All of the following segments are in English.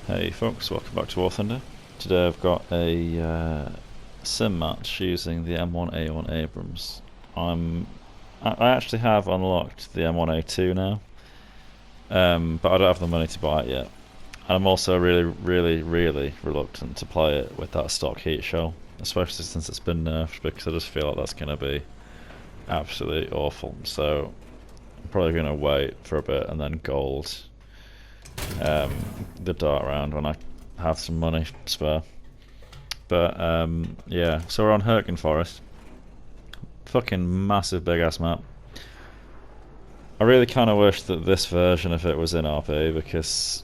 Hey folks, welcome back to WarThunder. Today I've got a sim match using the M1A1 Abrams. I actually have unlocked the M1A2 now, but I don't have the money to buy it yet. And I'm also really reluctant to play it with that stock heat shell, especially since it's been nerfed, because I just feel like that's going to be absolutely awful. So I'm probably going to wait for a bit and then gold the dart round when I have some money spare. But yeah, so we're on Herkin Forest. Fucking massive big ass map. I really kind of wish that this version of it was in RB, because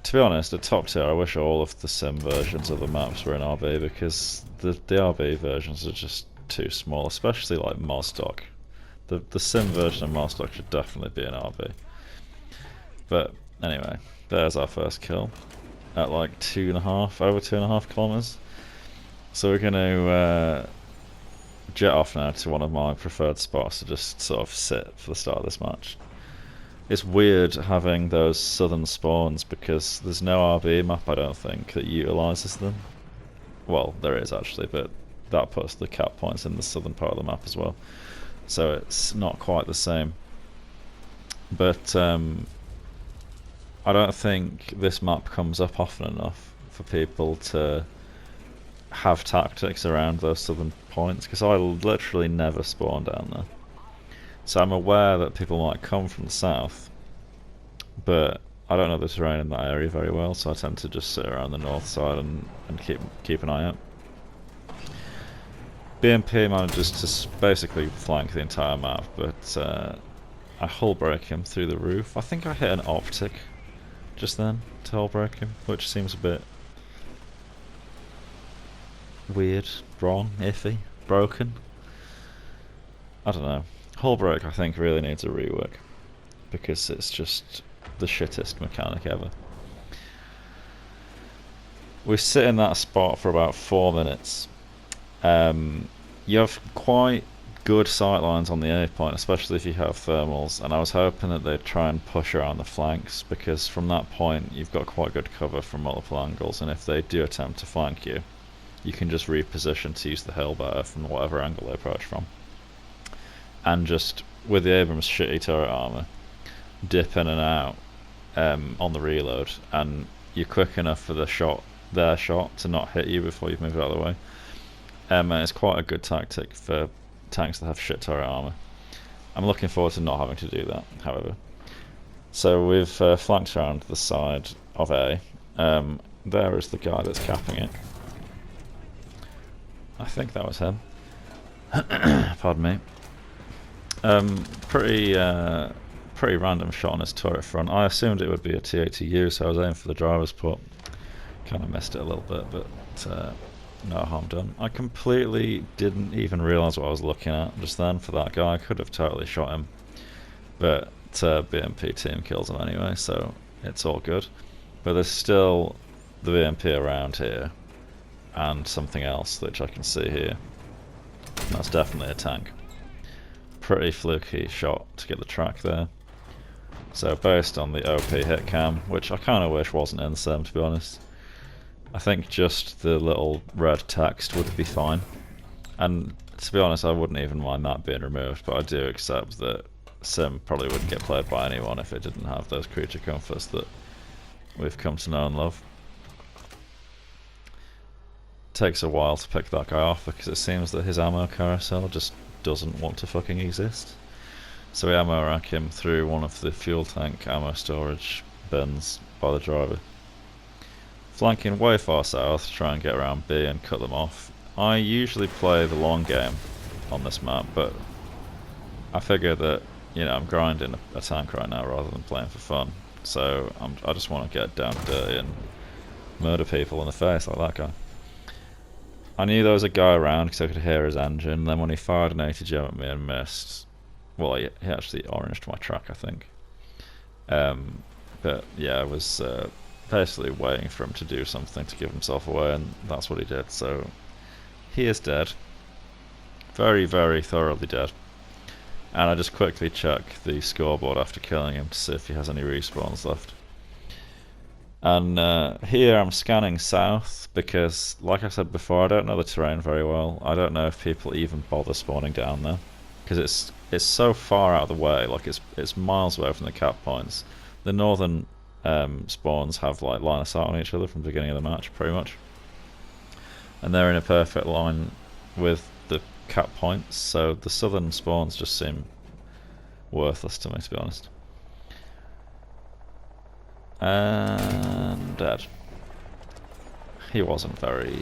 to be honest, at top tier I wish all of the sim versions of the maps were in RB, because the RB versions are just too small, especially like Mozdoc. The sim version of Mozdoc should definitely be in RB. But anyway, there's our first kill at like over 2.5 kilometers. So we're going to jet off now to one of my preferred spots to just sort of sit for the start of this match. It's weird having those southern spawns because there's no RB map, I don't think, that utilises them. Well, there is actually, but that puts the cap points in the southern part of the map as well. So it's not quite the same. But I don't think this map comes up often enough for people to have tactics around those southern points, because I literally never spawn down there. So I'm aware that people might come from the south, but I don't know the terrain in that area very well, so I tend to just sit around the north side and keep an eye out. BMP manages to basically flank the entire map, but I hull break him through the roof. I think I hit an optic just then to hull break him, which seems a bit weird, wrong, iffy, broken. I don't know. Hull break I think really needs a rework, because it's just the shittest mechanic ever. We sit in that spot for about 4 minutes. You have quite good sightlines on the A point, especially if you have thermals, and I was hoping that they'd try and push around the flanks, because from that point you've got quite good cover from multiple angles, and if they do attempt to flank you, you can just reposition to use the hill better from whatever angle they approach from. And just, with the Abrams shitty turret armour, dip in and out on the reload, and you're quick enough for their shot to not hit you before you've moved out of the way. And it's quite a good tactic for tanks that have shit turret armour. I'm looking forward to not having to do that, however. So we've flanked around the side of A. There is the guy that's capping it. I think that was him. Pardon me. Pretty random shot on his turret front. I assumed it would be a T-80U, so I was aiming for the driver's port. Kind of missed it a little bit, but no harm done. I completely didn't even realise what I was looking at just then for that guy. I could have totally shot him, but BMP team kills him anyway, so it's all good. But there's still the BMP around here, and something else which I can see here. And that's definitely a tank. Pretty fluky shot to get the track there. So based on the OP hit cam, which I kind of wish wasn't in the sim, to be honest, I think just the little red text would be fine. And to be honest, I wouldn't even mind that being removed, but I do accept that sim probably wouldn't get played by anyone if it didn't have those creature comforts that we've come to know and love. Takes a while to pick that guy off, because it seems that his ammo carousel just doesn't want to fucking exist. So we ammo rack him through one of the fuel tank ammo storage bins by the driver. Flanking way far south to try and get around B and cut them off. I usually play the long game on this map, but I figure that, you know, I'm grinding a tank right now rather than playing for fun. So I just want to get down dirty and murder people in the face like that guy. I knew there was a guy around because I could hear his engine, and then when he fired an 80 gem at me and missed, well, he actually oranged my track, I think. But yeah, I was basically waiting for him to do something to give himself away, and that's what he did. So he is dead. Very thoroughly dead. And I just quickly check the scoreboard after killing him to see if he has any respawns left. And here I'm scanning south because, like I said before, I don't know the terrain very well. I don't know if people even bother spawning down there because it's so far out of the way. Like it's miles away from the cap points. The northern spawns have like line of sight on each other from the beginning of the match, pretty much, and they're in a perfect line with the cap points. So the southern spawns just seem worthless to me, to be honest. And dead. He wasn't very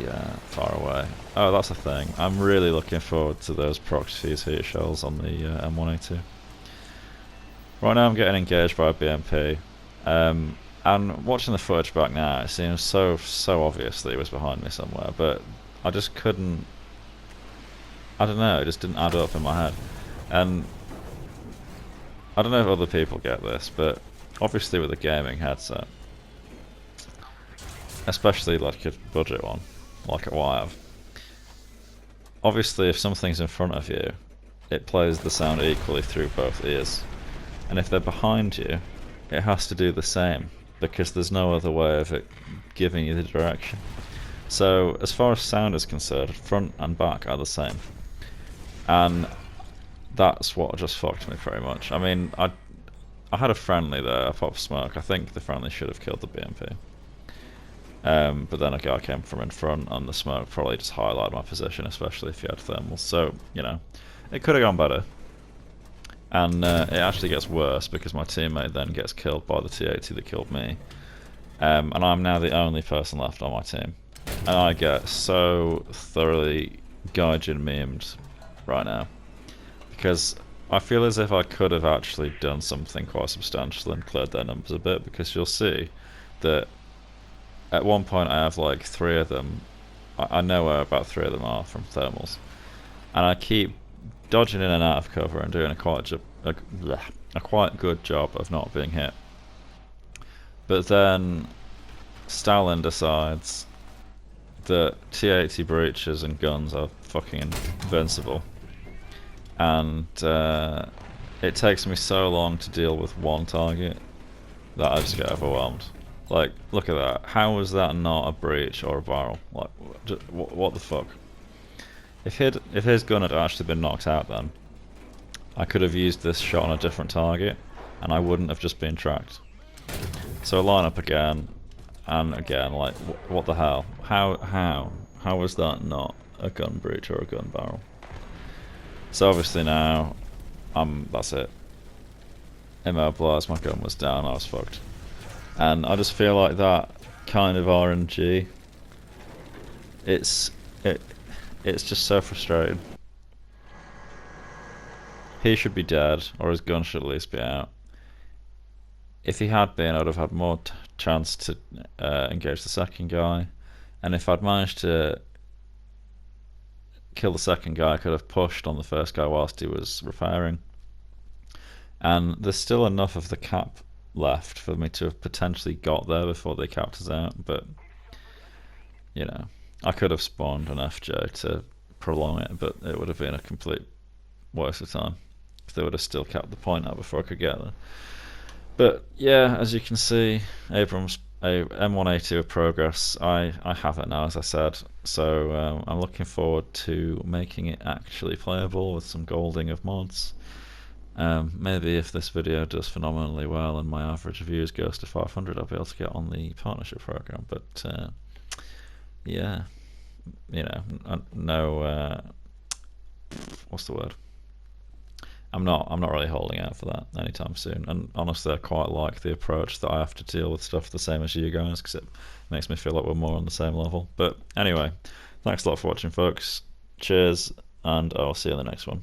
far away. Oh, that's a thing. I'm really looking forward to those proxies heat shells on the M1A2. Right now I'm getting engaged by a BMP. And watching the footage back now, it seems so obvious that he was behind me somewhere, but I just couldn't... I don't know, it just didn't add up in my head. And I don't know if other people get this, but obviously with a gaming headset, especially like a budget one, like what I have, obviously if something's in front of you, it plays the sound equally through both ears. And if they're behind you, it has to do the same, because there's no other way of it giving you the direction. So as far as sound is concerned, front and back are the same. And that's what just fucked me pretty much. I mean, I had a friendly there, I popped smoke. I think the friendly should have killed the BMP. But then a guy came from in front, and the smoke probably just highlighted my position, especially if you had thermals. So, you know, it could have gone better. And it actually gets worse because my teammate then gets killed by the T-80 that killed me. And I'm now the only person left on my team. And I get so thoroughly Gaijin memed right now. Because I feel as if I could have actually done something quite substantial and cleared their numbers a bit, because you'll see that at one point I have like 3 of them. I know where about 3 of them are from thermals. And I keep dodging in and out of cover and doing a quite good job of not being hit. But then Stalin decides that T-80 breaches and guns are fucking invincible. And it takes me so long to deal with one target that I just get overwhelmed. Like, look at that. How was that not a breach or a barrel? Like, what the fuck? If his gun had actually been knocked out then, I could have used this shot on a different target, and I wouldn't have just been tracked. So I line up again, and again, like, what the hell? How was that not a gun breach or a gun barrel? So obviously now, that's it. Immobilized, my gun was down, I was fucked. And I just feel like that kind of RNG, it's just so frustrating. He should be dead, or his gun should at least be out. If he had been, I would have had more chance to engage the second guy. And if I'd managed to kill the second guy, I could have pushed on the first guy whilst he was repairing. And there's still enough of the cap left for me to have potentially got there before they capped us out, but you know, I could have spawned an FJ to prolong it, but it would have been a complete waste of time because they would have still capped the point out before I could get there. But yeah, as you can see, Abrams, a M1A2 of progress. I have it now, as I said, so I'm looking forward to making it actually playable with some golding of mods. Maybe if this video does phenomenally well and my average views goes to 500, I'll be able to get on the partnership program. But yeah, you know, no, what's the word? I'm not really holding out for that anytime soon. And honestly, I quite like the approach that I have to deal with stuff the same as you guys, because it makes me feel like we're more on the same level. But anyway, thanks a lot for watching, folks. Cheers, and I'll see you in the next one.